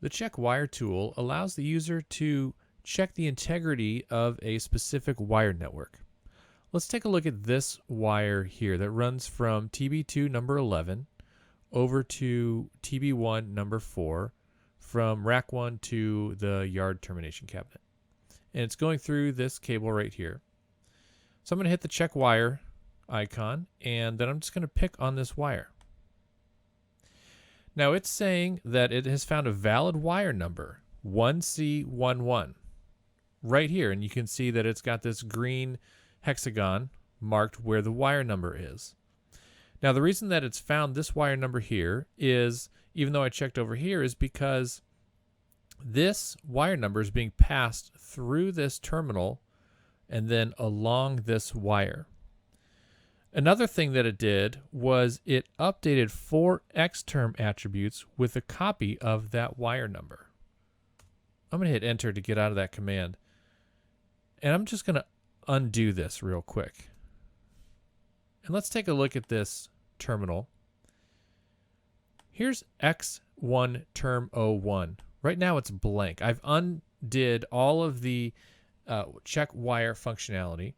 The check wire tool allows the user to check the integrity of a specific wire network. Let's take a look at this wire here that runs from TB2 number 11 over to TB1 number 4 from rack 1 to the yard termination cabinet. And it's going through this cable right here. So I'm going to hit the check wire icon, and then I'm just going to pick on this wire. Now it's saying that it has found a valid wire number, 1C11, right here. And you can see that it's got this green hexagon marked where the wire number is. Now the reason that it's found this wire number here is, even though I checked over here, is because this wire number is being passed through this terminal and then along this wire. Another thing that it did was it updated 4 XTERM attributes with a copy of that wire number. I'm going to hit enter to get out of that command. And I'm just going to undo this real quick. And let's take a look at this terminal. Here's X1 term 01. Right now it's blank. I've undid all of the check wire functionality.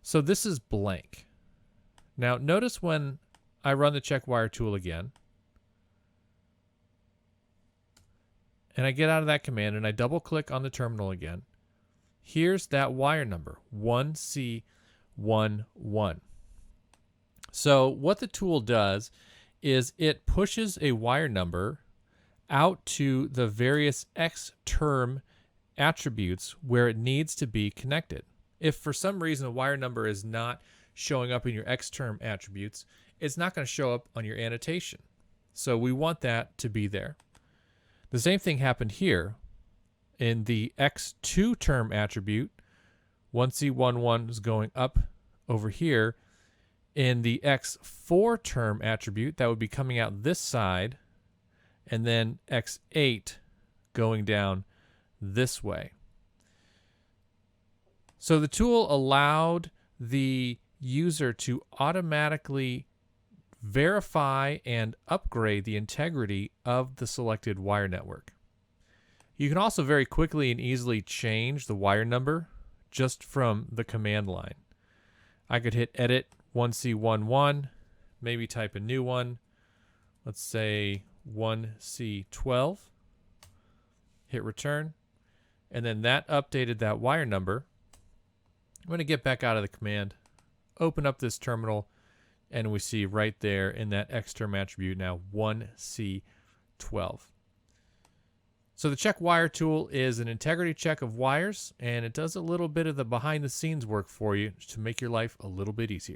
So this is blank. Now notice when I run the check wire tool again, and I get out of that command and I double click on the terminal again, here's that wire number, 1C11. So what the tool does is it pushes a wire number out to the various XTERM attributes where it needs to be connected. If for some reason a wire number is not showing up in your XTERM attributes, it's not going to show up on your annotation. So we want that to be there. The same thing happened here. In the X2 term attribute, 1C11 is going up over here. In the X4 term attribute, that would be coming out this side, and then X8 going down this way. So the tool allowed the user to automatically verify and upgrade the integrity of the selected wire network. You can also very quickly and easily change the wire number just from the command line. I could hit edit 1C11, maybe type a new one. Let's say 1C12. Hit return. And then that updated that wire number. I'm going to get back out of the command, open up this terminal, and we see right there in that XTERM attribute now 1C12. So the check wire tool is an integrity check of wires, and it does a little bit of the behind the scenes work for you to make your life a little bit easier.